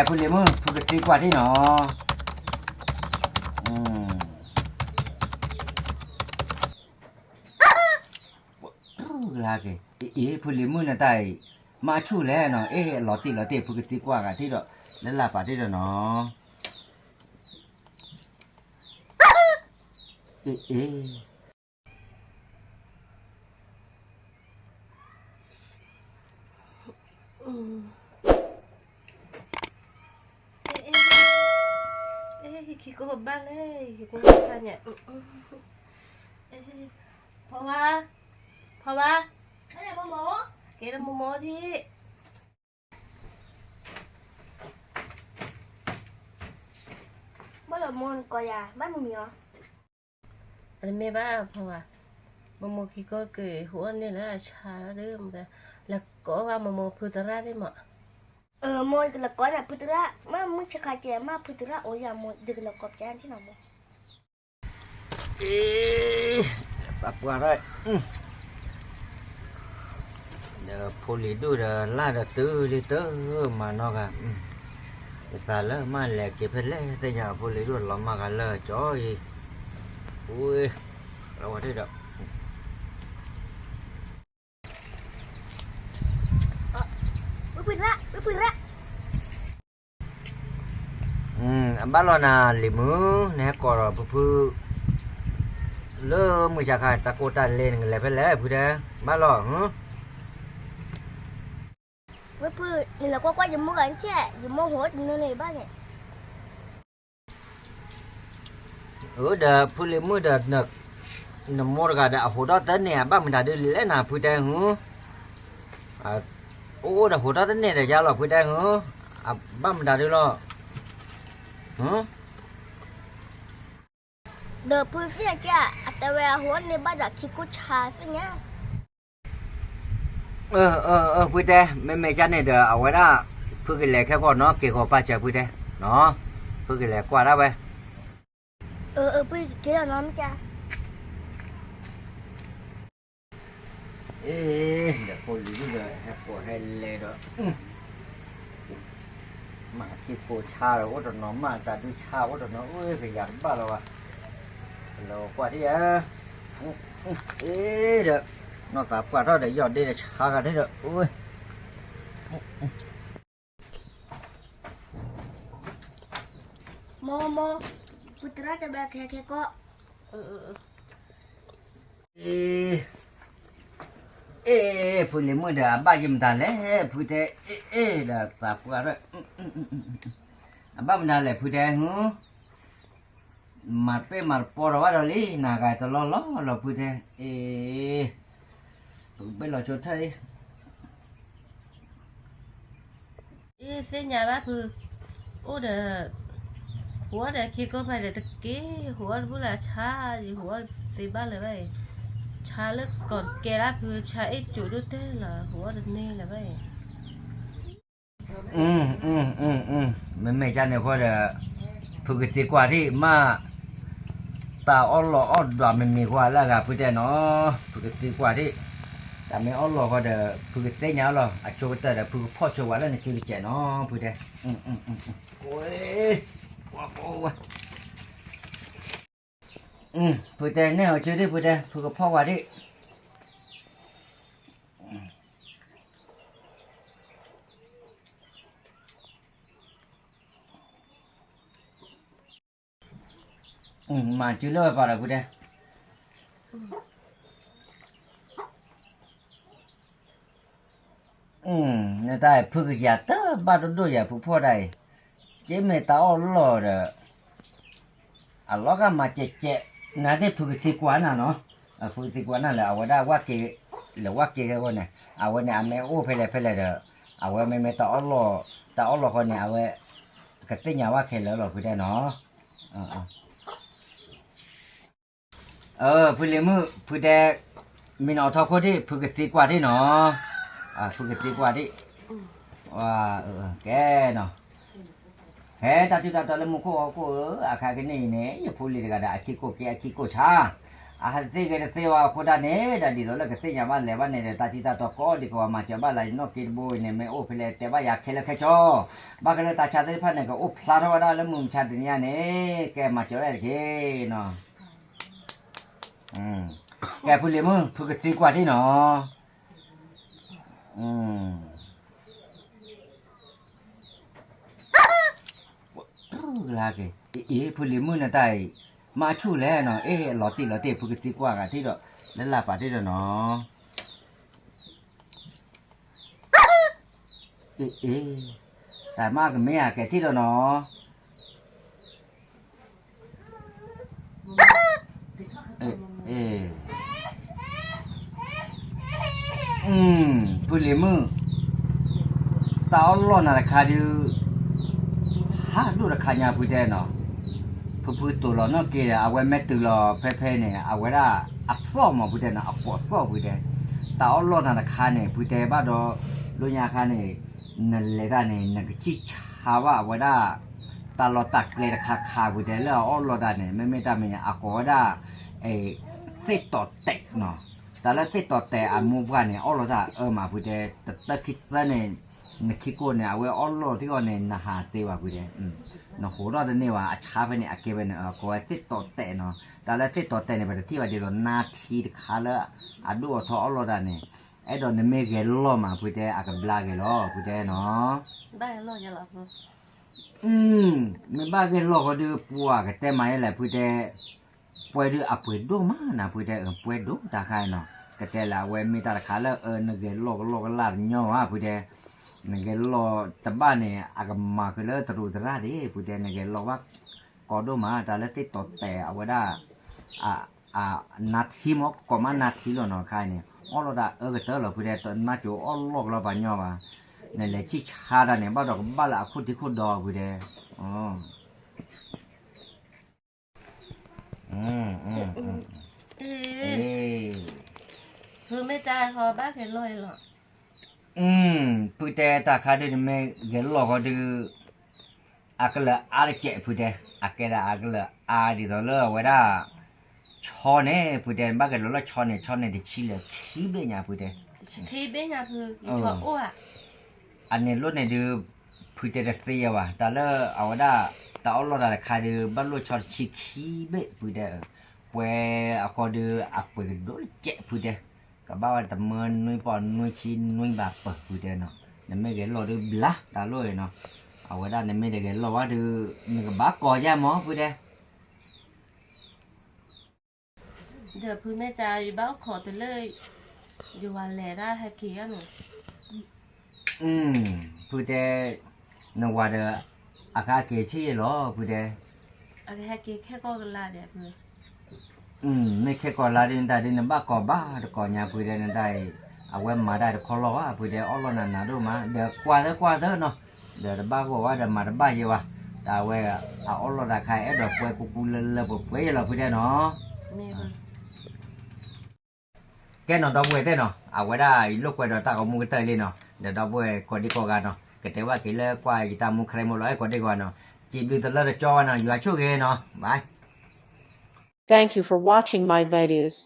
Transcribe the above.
พูดเลยมึงพูดกันดีกว่าที่หนออืมลาเกเอ๊ะพูดเลยมึงนะตายมาชูแล้วเนาะเอ๊ะหลอตีพูดกันดีกว่ากันที่ดอกแล้วลาป่าที่ดอกเนาะเอ๊ะคิโก้บ้านเลยคิโก้บ้านเนี่ยเพราะว่าอะไรโมโมเกดโมโมที่บ้านเราโมนก่อยาบ้านมึงมีเหรออันนี้ไม่บ้าเพราะว่าโมโมคิโก้เกยหัวนี่แหละชาเริ่มแล้วก็ว่าโมโมพูดอะไรได้หมดโมนก็ละก่อนอ่ะพุทธะมามึงจะขายเจ้ามาพุทธะโอ้ยาโมดึกละกอบแกนที่หนอโมเอ๊ะปักว่าไรเดี๋ยวพูดเลยดูเดี๋ยวลาเดี๋ยวตื้อมาเนาะกันแต่ละมาแหลกเก็บไปเลยแต่อย่าพูดเลยดูเรามากันเลยจ้อยอุ้ยเราว่าได้ดอกปืนละบ้านเราน่ะลิมือเนี่ยก็รอเพื่อเริ่มมือจากการตะโกนเล่นกันเลยไปเลยพูดได้บ้านเราปืนนี่ละก็ยังโมกันแค่ยังโมโหอยู่ในบ้านเนี่ยเดี๋ยวพูดเลยมือเดี๋ยวนึกน้ำมันก็เดี๋ยวหัวเราะเต้นเนี่ยบ้านมันได้เลยนะพูดได้โอ้เดี๋ยวหัวเราะเต้นเนี่ยเดี๋ยวจะหลอกพูดได้บ้านมันได้ด้วยหรอเดี๋ยวปืนเนี่ยแค่แต่เวลาหัวในบ้านจะคิดกูชาสิเนี่ยพูดได้ไม่ใช่เนี่ยเดี๋ยวเอาไว้ได้พูดกันเลยแค่ก่อนเนาะเกี่ยวกับป้าจะพูดได้เนาะพูดกันเลยกว่าได้ไปปืนเกี่ยวน้องจ้ะเดี๋ยวพูดเลยให้ปวดให้เลยเด้อมาที่ปวดชาแล้วว่าตอนน้องมาแต่ดูชาว่าตอนน้องขยันบ้าแล้ววะเรากว่าที่เด้อนอกจากกว่าเราได้ยอดได้ชากันได้เด้อโมพุทธะจะแบบแค่ก็พูดเลยมือเด้อบ้ายิ้มตาเลยพูดเด้อปากกว่าด้วยบ้ามันได้เลยพูดเด้อมาเป้มาปอเราว่าเราลีน่าไก่ตลอดเราพูดเด้ไปเราชดใช้เส้นยาบ้าคือโอ้เด้อหัวเด้อคิโก้ไปเด้อตะกี้หัวพูดละชาหัวสีบ้านเลยไปชาเลิกก่อนแกละคือชาไอจุดเต้ละหัวเดนี่เลยไปไม่ใช่เนี่ยเพราะเด้อปกติกว่าที่มาตาอ้อหล่ออ้อดว่ามันมีกว่าแล้วครับพูดเด้อเนาะปกติกว่าที่แต่ไม่อ้อหล่อก็เด้อปกติเนาะหรอโจทย์เด้อพูดพ่อโจว่าแล้วเนี่ยคือเจ้าเนาะพูดเด้อโอ้ยว้าวพูดเด้อเนี่ยเจอได้พูดเด้อพูดกับพ่อว่าดิมาจุลไปละพูดเด้เนี่ยได้พูดกับยาตาบ้านดูอย่าพูดพ่อได้เจ๊ไม่ตาอ้อหล่อเด้อล้อก็มาเจ๊น่าได้พูดกับตีกว่าน่ะเนาะพูดตีกว่านั่นแหละเอาไว้ได้ว่าเกหรือว่าเกกันคนเนี่ยเอาไว้เนี่ยไม่โอ้เพลเด้อเอาไว้ไม่ตาอ้อหล่อคนเนี่ยเอาไว้กระติ้งอย่าว่าเคแล้วหรอพูดได้เนาะพูดเลยมือพูดแต่มีนอทอคนที่พูดกับตีกว่าที่เนาะพูดกับตีกว่าที่ว่าแกเนาะเฮ้ตาจุดตาเลยมุกโคอาคากันนี่เนี่ยอย่าพูดเลยก็ได้คิโกชา อาหารสิ่งเสียว่าคนนั้นเนี่ยดันดีตัวเล็กสิ่งอย่างว่าเลยว่าเนี่ยตาจิตาตัวก็ดีกว่ามาจะบ้านไรนกกินบุยเนี่ยไม่โอ้เพลแต่ว่าอยากเคลแค่จอบางคนตาชาติพันเนี่ยก็โอ้พลาดว่าได้แล้วมุมชาติเนี่ยเนี่ยแกมาเจอได้แค่เนาะแกพูดเลยมึงพูดกันดีกว่าที่เนาะลาเกพูดเลยมึงนะไตมาชูแล้วเนาะหลอตีพูดกันดีกว่ากันที่เนาะนั่นละป่ะที่เนาะแต่มากก็ไม่อยากแกที่เนาะพูดเลยมึงตาอัลลอฮ์น่ะคาดูฮะดูราคาเนี่ยพูดได้เนาะพูดตัวเราเนาะเกี่ยเอาไว้แม่ตัวเราเพ่ๆเนี่ยเอาไว้ละอักษรมาพูดได้นะอักษรพูดได้ตาอัลลอฮ์น่ะคาเนี่ยพูดได้บ้าดอลุญาคาเนี่ยนั่นเลยกันเนี่ยนั่นก็ชิชาว่าเอาไว้ละตาเราตักเลยราคาพูดได้แล้วอัลลอฮ์ได้เนี่ยไม่ได้ไม่อักษรได้เสตต่อเตะเนาะแต่ละเสตต่อแต่อามูกันเนี่ยอัลลอฮ์ได้มาพูดได้แต่คิดว่าเนี่ยนักขี้โกนเนี่ยเอาไว้อัลลอฮ์ที่ก็เนี่ยนะฮะเสียว่าพูดได้nó hổ đó nên là chả phải này cái bên có cái tết tọt tệ nó ta là tết tọt tệ này bây giờ thì bây giờ na thì khá là đua thọ lo đó này ấy đó nên mấy cái lo mà bây giờ cái bla cái lo bây giờ nó ba cái lo cho lắm mấy ba cái lo có được bùa cái tem máy là bây giờ bây giờ bây đồ mà na bây giờ bây đồ ta khai nó cái tem là bây mấy ta khá là nó cái lo là nhau à bây giờนั่นแกรอตะบ้านเนี่ยอากมาคือเลยตรูตระดิผู้เจนั่นแกรอว่าก็ดูมาแต่ละติดต่อแต่เอาไว้ได้นาทีมก็มานาทีแล้วเนาะใครเนี่ยอ๋อเราได้ก็เตอเราผู้เจตอนนาจูอ๋อลอกเราปัญญาว่านั่นแหละชิชาดาเนี่ยบ้านเราบ้านละคุณที่คุณดอผู้เจอ๋อคือไม่จ่ายขอบ้าแค่ลอยหรอพูดแต่ตาขาดนี่ไม่เกี่ยวกับเขาดูอักละอะไรเจ็บพูดแต่อักละอะไรตัวเล่เวลาชอนเนี่ยพูดแต่บ้านก็เราชอนเนี่ยที่ชิลล์ขี้เบี้ยพูดแต่ขี้เบี้ยคือขออ้วอันนี้รถเนี่ยดูพูดแต่เสียว่ะแต่ละเอาไว้ได้แต่เอาเราได้ขาดบ้านเราชอนชิขี้เบี้ยพูดแต่เว้เอาเขาดูอักไปโดนเจ็บพูดแต่ก็บ้าว่าแต่เมื่อนุ้ยปอนนุ้ยชินนุ้ยบาเปิดพูดเด้เนาะนั่นไม่เกี่ยวกับดูบล้าตาลอยเนาะเอาไว้ได้นั่นไม่ได้เกี่ยวกับว่าดูมันก็บ้าก่อย่าหมอพูดเด้เดี๋ยวพูดไม่จ่ายบ้าขอแต่เลยอยู่วันแหล่ได้ให้เกี่ยหนูพูดเด้นว่าเด้ออากาศเกชี่เหรอพูดเด้อะไรให้เกี่ยแค่ก็กันละเดี๋ยวพูดไม่แค่ก่อนลาดินได้ดินบ้าก่อบ้าก่อนยาพูดได้นั่นได้เอาไว้มาได้คอล้อพูดได้อ้อล้อนั่นนะดูมาเดี๋ยวกว่าเถอะเนาะเดี๋ยวบ้าก็ว่าเดี๋ยวมาบ้าเยอะวะแต่เว้เอาอ้อล้อได้ใครเดี๋ยวป่วยกูเลยป่วยเราพูดได้เนาะแกนอนดอกบัวได้เนาะเอาไว้ได้ลูกไว้ดอกตาเอามือเตยเลยเนาะเดี๋ยวดอกบัวคนดีกว่ากันเนาะก็แต่ว่ากี่เลิกกว่ากีตามือใครหมดเลยคนดีกว่าเนาะจีบดูตลอดจอเนาะอยู่ช่วยเนาะบายThank you for watching my videos.